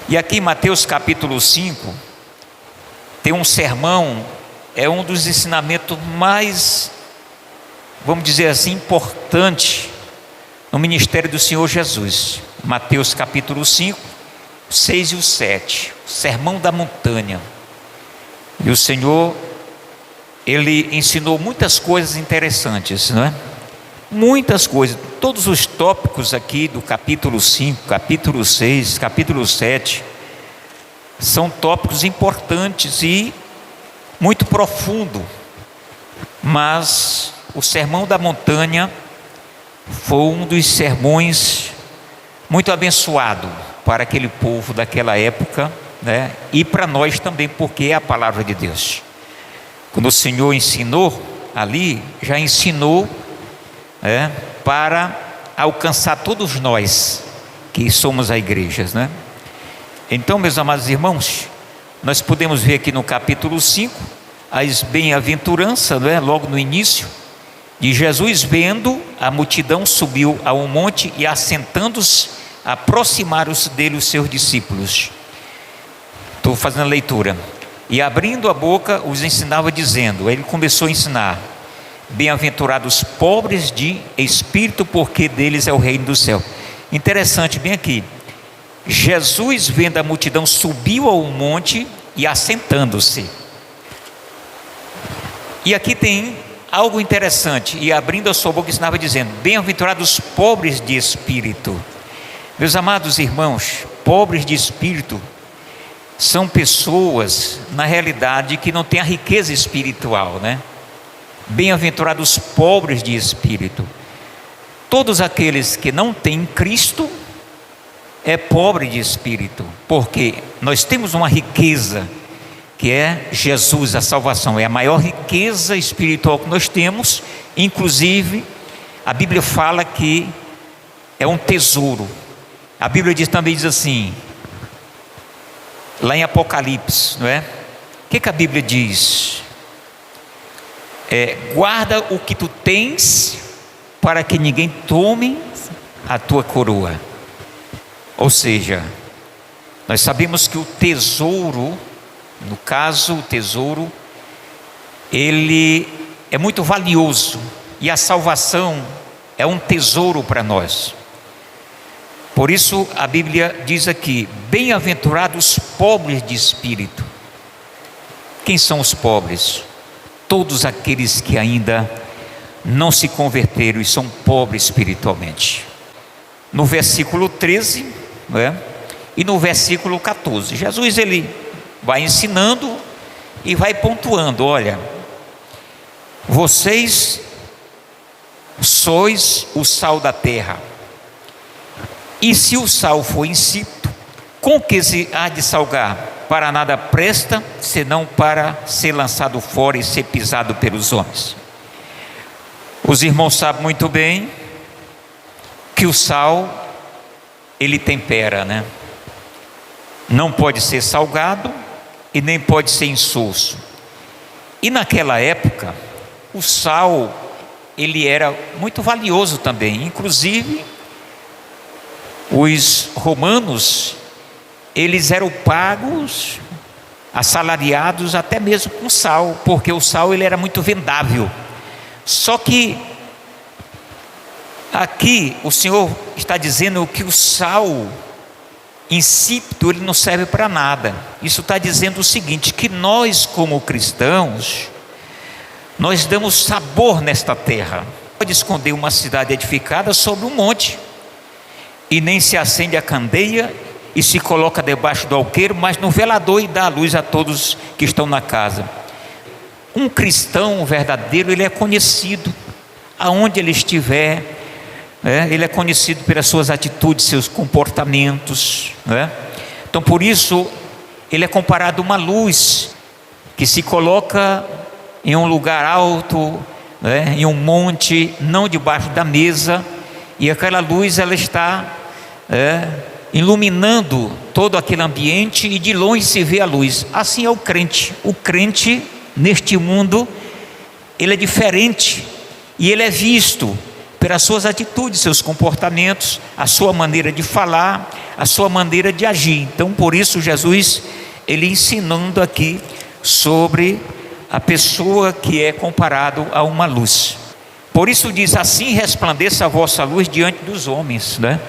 E aqui em Mateus capítulo 5, tem um sermão, é um dos ensinamentos mais, vamos dizer assim, importante no ministério do Senhor Jesus. Mateus capítulo 5, 6 e o 7, o sermão da montanha. E o Senhor, Ele ensinou muitas coisas interessantes, não é? Muitas coisas, todos os tópicos aqui do capítulo 5, capítulo 6, capítulo 7, são tópicos importantes e muito profundos. Mas o sermão da montanha foi um dos sermões muito abençoado para aquele povo daquela época, né? E para nós também, porque é a palavra de Deus. Quando o Senhor ensinou ali, já ensinou para alcançar todos nós que somos a igreja, né? Então, meus amados irmãos, nós podemos ver aqui no capítulo 5 as bem-aventuranças, né? Logo no início, de Jesus vendo a multidão, subiu a um monte e assentando-se, aproximaram-se dele os seus discípulos. Estou fazendo a leitura. E abrindo a boca os ensinava dizendo, ele começou a ensinar: bem-aventurados pobres de espírito, porque deles é o reino do céu. Interessante, bem aqui, Jesus vendo a multidão subiu ao monte e assentando-se. E aqui tem algo interessante, e abrindo a sua boca ensinava dizendo: bem-aventurados pobres de espírito. Meus amados irmãos, pobres de espírito são pessoas, na realidade, que não têm a riqueza espiritual, né? Bem-aventurados pobres de espírito. Todos aqueles que não têm Cristo é pobre de espírito, porque nós temos uma riqueza que é Jesus, a salvação, é a maior riqueza espiritual que nós temos. Inclusive a Bíblia fala que é um tesouro. A Bíblia também diz assim, lá em Apocalipse, não é? O que a Bíblia diz? Guarda o que tu tens, para que ninguém tome a tua coroa. Ou seja, nós sabemos que o tesouro, no caso o tesouro, ele é muito valioso, e a salvação é um tesouro para nós. Por isso a Bíblia diz aqui: bem-aventurados pobres de espírito. Quem são os pobres? Todos aqueles que ainda não se converteram e são pobres espiritualmente. No versículo 13, e no versículo 14, Jesus ele vai ensinando e vai pontuando: olha, vocês sois o sal da terra, e se o sal for insípido, com que se há de salgar? Para nada presta, senão para ser lançado fora e ser pisado pelos homens. Os irmãos sabem muito bem que o sal, ele tempera, né? Não pode ser salgado e nem pode ser insosso. E naquela época, o sal, ele era muito valioso também. Inclusive, os romanos, eles eram pagos, assalariados até mesmo com sal, porque o sal ele era muito vendável. Só que aqui o Senhor está dizendo que o sal insípido ele não serve para nada. Isso está dizendo o seguinte, que nós como cristãos, nós damos sabor nesta terra. Pode esconder uma cidade edificada sobre um monte, e nem se acende a candeia e se coloca debaixo do alqueiro, mas no velador, e dá a luz a todos que estão na casa. Um cristão verdadeiro, ele é conhecido aonde ele estiver, ele é conhecido pelas suas atitudes, seus comportamentos, Então por isso ele é comparado a uma luz que se coloca em um lugar alto, em um monte, não debaixo da mesa, e aquela luz ela está iluminando todo aquele ambiente, e de longe se vê a luz. Assim é o crente. O crente neste mundo, ele é diferente, e ele é visto pelas suas atitudes, seus comportamentos, a sua maneira de falar, a sua maneira de agir. Então, por isso Jesus, ele ensinando aqui sobre a pessoa que é comparado a uma luz. Por isso diz: assim resplandeça a vossa luz diante dos homens, né?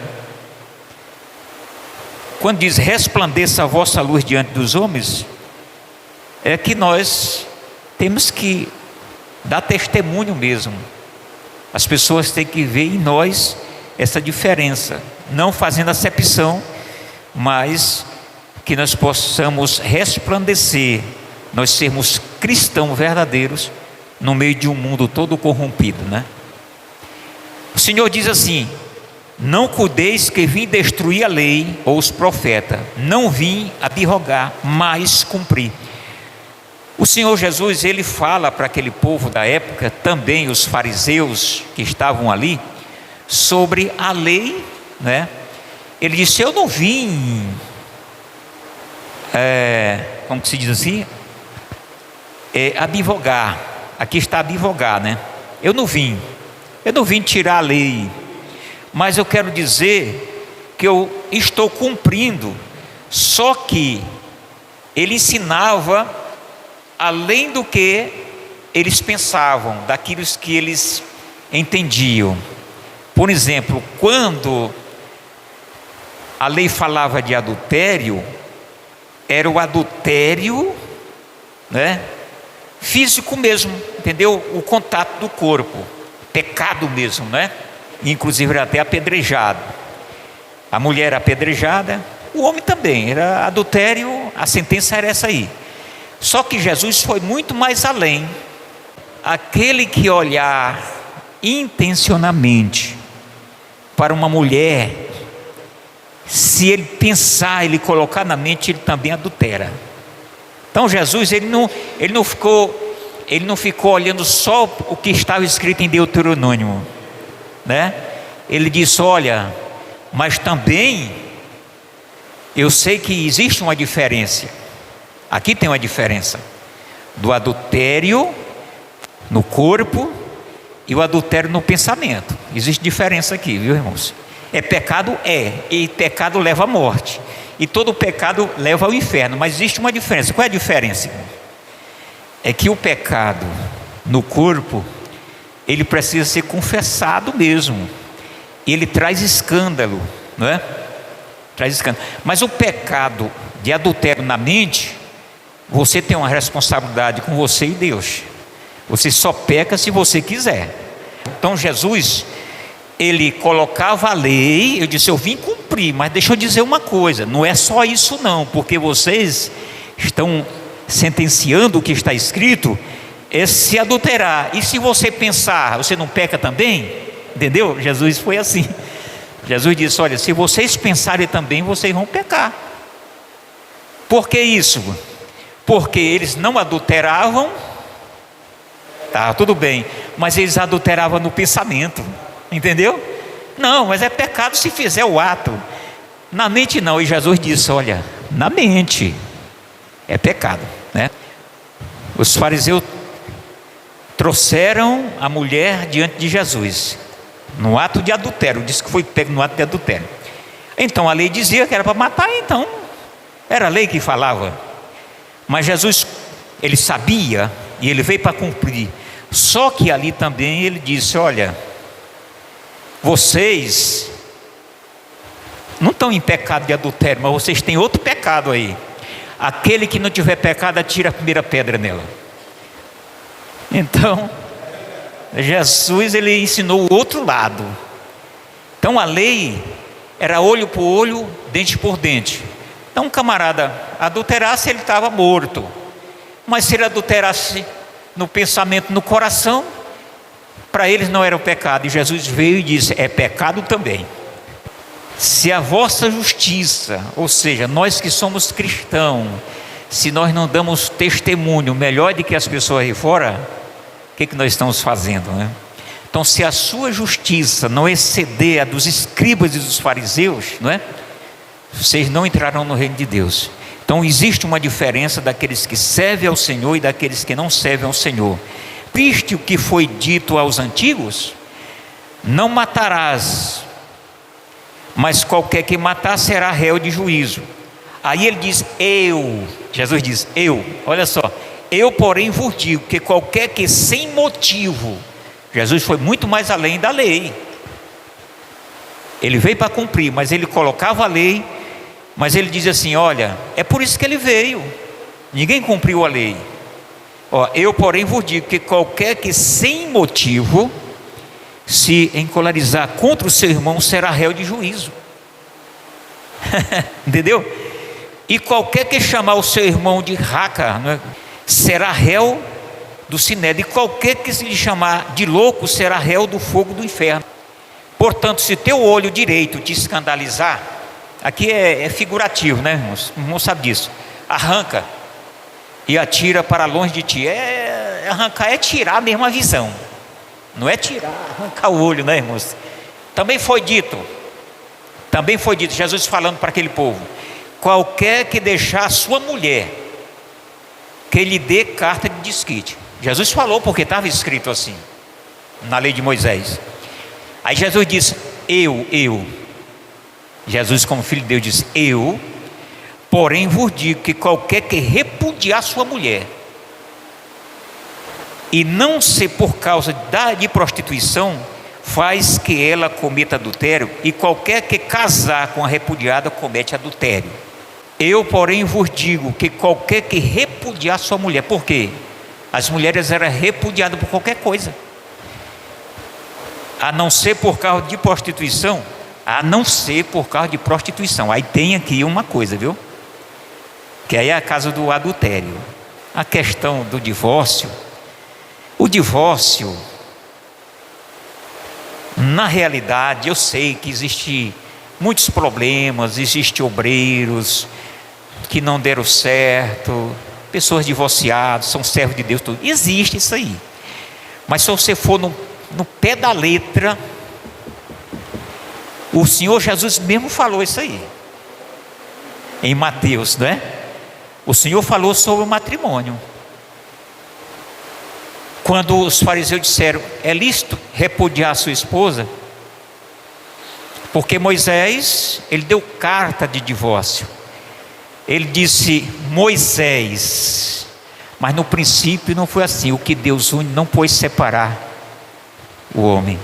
Quando diz resplandeça a vossa luz diante dos homens, é que nós temos que dar testemunho mesmo. As pessoas têm que ver em nós essa diferença, não fazendo acepção, mas que nós possamos resplandecer, nós sermos cristãos verdadeiros no meio de um mundo todo corrompido, né? O Senhor diz assim: não cuideis que vim destruir a lei ou os profetas, não vim abrogar, mas cumprir. O Senhor Jesus, ele fala para aquele povo da época, também os fariseus que estavam ali, sobre a lei, né? Ele disse: eu não vim, como que se diz assim? Abrogar. Aqui está abrogar, né? Eu não vim tirar a lei, mas eu quero dizer que eu estou cumprindo. Só que ele ensinava além do que eles pensavam, daquilo que eles entendiam. Por exemplo, quando a lei falava de adultério, era o adultério, né, físico mesmo, entendeu? O contato do corpo, pecado mesmo, né? Inclusive era até apedrejado. A mulher era apedrejada, o homem também, era adultério, a sentença era essa aí. Só que Jesus foi muito mais além. Aquele que olhar intencionalmente para uma mulher, se ele pensar, ele colocar na mente, ele também adultera. Então Jesus, ele não ficou olhando só o que estava escrito em Deuteronômio, né? Ele disse: olha, mas também eu sei que existe uma diferença. Aqui tem uma diferença do adultério no corpo e o adultério no pensamento. Existe diferença aqui, viu, irmãos? Pecado e pecado leva à morte, e todo pecado leva ao inferno. Mas existe uma diferença. Qual é a diferença, irmão? É que o pecado no corpo, ele precisa ser confessado mesmo, ele traz escândalo, não é? Traz escândalo. Mas o pecado de adultério na mente, você tem uma responsabilidade com você e Deus. Você só peca se você quiser. Então Jesus, ele colocava a lei. Eu disse: eu vim cumprir, mas deixa eu dizer uma coisa, não é só isso não, porque vocês estão sentenciando o que está escrito, é se adulterar. E se você pensar, você não peca também? Entendeu? Jesus foi assim. Jesus disse: olha, se vocês pensarem também, vocês vão pecar. Por que isso? Porque eles não adulteravam, tá, tudo bem, mas eles adulteravam no pensamento, entendeu? Não, mas é pecado se fizer o ato, na mente não. E Jesus disse: olha, na mente é pecado, né? Os fariseus trouxeram a mulher diante de Jesus, no ato de adultério, disse que foi pego no ato de adultério. Então a lei dizia que era para matar, então era a lei que falava. Mas Jesus, ele sabia e ele veio para cumprir. Só que ali também ele disse: olha, vocês não estão em pecado de adultério, mas vocês têm outro pecado aí. Aquele que não tiver pecado, atira a primeira pedra nela. Então Jesus, ele ensinou o outro lado. Então a lei era olho por olho, dente por dente. Então um camarada adulterasse, ele estava morto. Mas se ele adulterasse no pensamento, no coração, para eles não era o pecado. E Jesus veio e disse: é pecado também. Se a vossa justiça, ou seja, nós que somos cristãos, se nós não damos testemunho melhor do que as pessoas aí fora, o que nós estamos fazendo, né? Então, se a sua justiça não exceder a dos escribas e dos fariseus, não é? Vocês não entrarão no reino de Deus. Então existe uma diferença daqueles que servem ao Senhor e daqueles que não servem ao Senhor. Viste o que foi dito aos antigos: não matarás. mas qualquer que matar será réu de juízo. Aí ele diz, Jesus diz, olha só, eu porém vos digo que qualquer que sem motivo, Jesus foi muito mais além da lei, ele veio para cumprir, mas ele colocava a lei, mas ele diz assim, olha, é por isso que ele veio, ninguém cumpriu a lei. Eu porém vos digo que qualquer que sem motivo se encolarizar contra o seu irmão será réu de juízo. Entendeu? E qualquer que chamar o seu irmão de raca, será réu do sinédrio. E qualquer que se lhe chamar de louco será réu do fogo do inferno. Portanto, se teu olho direito te escandalizar, aqui é figurativo, né, irmãos? O irmão sabe disso. Arranca e atira para longe de ti. Arrancar é tirar mesmo a visão, não é tirar, arrancar o olho, né, irmãos? Também foi dito, Jesus falando para aquele povo, qualquer que deixar sua mulher, que lhe dê carta de desquite. Jesus falou porque estava escrito assim, na lei de Moisés. Aí Jesus disse, Jesus como filho de Deus disse, porém vos digo que qualquer que repudiar sua mulher, e não ser por causa de prostituição, faz que ela cometa adultério, e qualquer que casar com a repudiada comete adultério. Eu porém vos digo que qualquer que repudiar sua mulher, por quê? As mulheres eram repudiadas por qualquer coisa, a não ser por causa de prostituição, aí tem aqui uma coisa, viu? Que aí é a causa do adultério. A questão do divórcio, o divórcio, na realidade, eu sei que existe muitos problemas, existem obreiros que não deram certo, pessoas divorciadas, são servos de Deus, tudo. Existe isso aí. Mas se você for no pé da letra, o Senhor Jesus mesmo falou isso aí, em Mateus, não é? O Senhor falou sobre o matrimônio. Quando os fariseus disseram, é lícito repudiar a sua esposa? Porque Moisés, ele deu carta de divórcio. Ele disse, Moisés, mas no princípio não foi assim. O que Deus une não pôde separar o homem.